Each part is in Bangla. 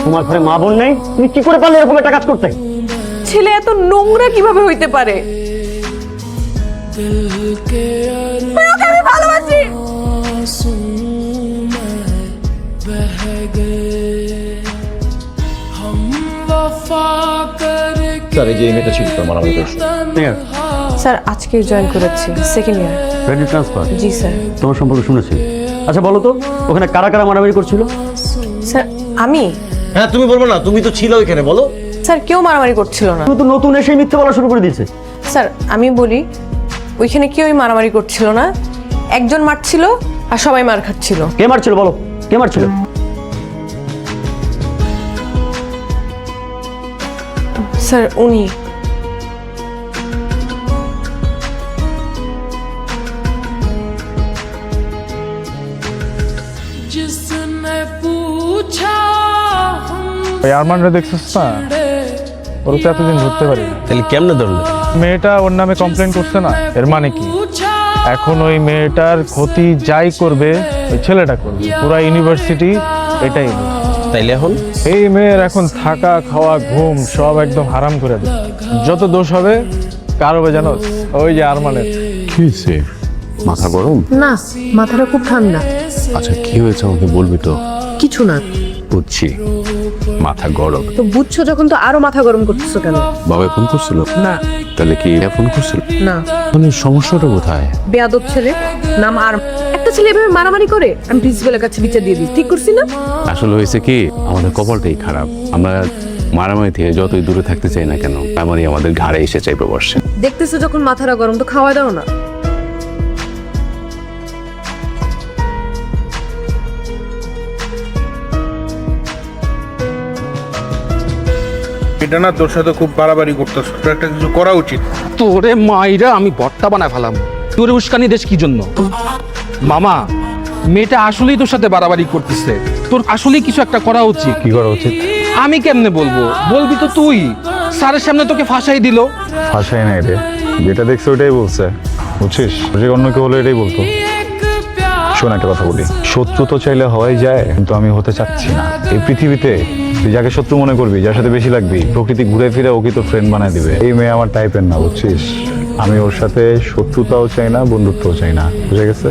তোমার ঘরে মা বোন নেই, তুমি কি করে পারলে এরকম একটা কাজ করতে? ছেলে এত নোংরা কিভাবে হইতে পারে? আমি ভালোবাসি। স্যার এই যে এই মেয়েটা ছিল তো মারামারি করছে। স্যার আজকে জয়েন করেছি, সেকেন্ড ইয়ার। Credit transfer? জি স্যার। তোমার সম্পর্কে শুনেছি। আচ্ছা বলো তো, ওখানে কারা কারা মারামারি করছিল? স্যার আমি? হ্যাঁ তুমি বলবো না, তুমি তো ছিল এখানে, বলো। স্যার কেউ মারামারি করছিল না। তুমি তো নতুন এসে মিথ্যে বলা শুরু করে দিয়েছে। স্যার আমি বলি, ওইখানে কেউই মারামারি করছিল না, একজন মারছিল আর সবাই মার খাচ্ছিল। কে মারছিল বলো, কে মারছিল? স্যার উনি। আরমানরা দেখছিস না, ওর তো এতদিন ধরতে পারি না। তাহলে কেমনে ধরলে? মেয়েটা ওর নামে কমপ্লেন করছে না, এর মানে কি এখন ওই মেয়েটার ক্ষতি যাই করবে ওই ছেলেটা করবে, পুরা ইউনিভার্সিটি এটাই। তাইলে এখন এই মেয়ের এখন থাকা খাওয়া ঘুম সব একদম হারাম করে দেবে। যত দোষ হবে কার হবে জানো? ওই যে আরমানের। কি হয়েছে? মাথা গরম? না, মাথাটা খুব ঠান্ডা। আচ্ছা কি হয়েছে আমাকে বলবি তো? কিছু না। বুঝছি, মাথা গরম। তো বুঝছো যখন, তো আরো মাথা গরম করতেছো কেন? বাবা ফোন করছিল? না। তাহলে কি ফোন করছিল? না। মানে সমস্যাটা কোথায়? বেয়াদব ছেলে, নাম আর। একটা ছেলে এভাবে মারামারি করে, আমি প্রিন্সিপালের কাছে বিচার দিয়ে দিই। ঠিক করছি না? আসলে হয়েছে কি, আমাদের কপালটাই খারাপ। আমরা মারামারি থেকে যতই দূরে থাকতে চাই না কেন, আমারই আমাদের ঘাড়ে এসে চাইবে বসে। দেখতেছো যখন মাথাটা গরম, তো খাওয়া দাও না। এটা না তোর সাথে খুব বাড়াবাড়ি করতেছ, তোর একটা কিছু করা উচিত। তোরে মাইরা আমি ভর্তা বানায় ফেলাম। তোরে উস্কানি দেশ কি জন্য? মামা, মেয়েটা আসলেই তোর সাথে বাড়াবাড়ি করতেছে, তোর আসলেই কিছু একটা করা উচিত। কি করা উচিত? আমি কেমনে বলবো? বলবি তো তুই। স্যারের সামনে তোকে ফাঁসাই দিল। ভাষাই নাই রে, যেটা দেখছো ওটাই বলছে, বুঝছিস? যে অন্য কেউ হলে এটাই বলতো। শোন একটা কথা বলি, শত্রু তো চাইলে হওয়াই যায়, কিন্তু আমি হতে চাচ্ছি না। এই পৃথিবীতে তুই যাকে শত্রু মনে করবি, যার সাথে বেশি লাগবি, প্রকৃতি ঘুরে ফিরে ওকে তো ফ্রেন্ড বানায় দিবে। এই মেয়ে আমার টাইপের না, বুঝছিস? আমি ওর সাথে শত্রুতাও চাই না, বন্ধুত্বও চাই না, বুঝে গেছে?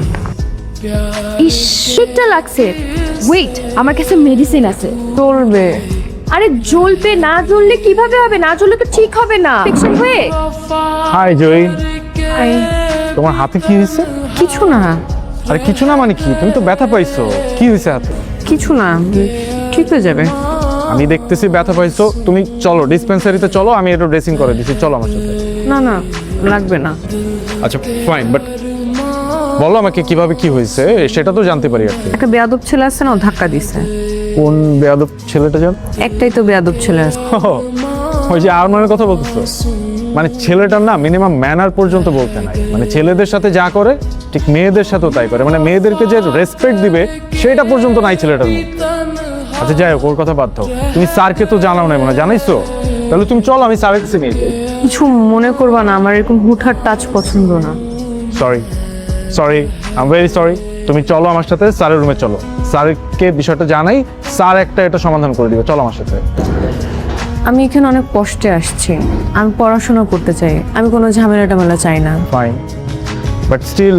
ইস, শীতটা লাগছে। ওয়েট, আমার কাছে মেডিসিন আছে। চলবে? আরে জ্বলবে না, জ্বললে কিভাবে হবে? না জ্বললে তো ঠিক হবে না। ইনফেকশন হয়ে। হাই জয়ী, তোমার হাতে কি হয়েছে? কিছু না। আরে কিছু না মানে কি? তুমি তো ব্যথা পাইছো, কি হয়েছে হাতে? কিছু না, ঠিক হয়ে যাবে। আমি দেখতেছি ব্যথা পাইছো, তুমি চলো ডিসপেন্সারিতে চলো, আমি একটু ড্রেসিং করে দিচ্ছি, চলো আমার সাথে। না না, লাগবে না। আচ্ছা ফাইন, বাট বলো আমাকে কিভাবে কি হয়েছে, সেটা তো জানতে পারি আর কি। একটা বেয়াদব ছেলে আছে না, ও ধাক্কা দিছে। কোন বেয়াদব ছেলেটা জান? একটাই তো বেয়াদব ছেলে আছে। ওই যে আরমানের কথা বলতেছো, মানে ছেলেটার না মিনিমাম ম্যানার পর্যন্ত বলতে নাই। মানে ছেলেদের সাথে যা করে ঠিক মেয়েদের সাথেও তাই করে, মানে মেয়েদেরকে যে রেসপেক্ট দিবে সেটা পর্যন্ত নাই ছেলেটার মধ্যে। আচ্ছা যাই হোক, ওর কথা বাদ দাও। তুমি স্যারকে তো জানাও নাই মানে, জানাইছো? তাহলে তুমি চলো, আমি স্যারের কাছে নিয়ে যাই। কিছু মনে করবা না, আমার এরকম হুটহাট টাচ পছন্দ না। Sorry sorry, I am very sorry. তুমি চলো আমার সাথে স্যারের রুমে চলো, স্যারকে বিষয়টা জানাই, স্যার একটা এটা সমাধান করে দিবে। চলো আমার সাথে। আমি এখানে অনেক কষ্টে আসছি, আমি পড়াশোনা করতে চাই, আমি কোনো ঝামেলা টামেলা চাই না। ফাইন, বাট স্টিল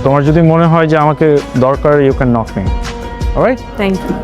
তোমার যদি মনে হয় যে আমাকে দরকার, you can knock me. Alright? Thank you.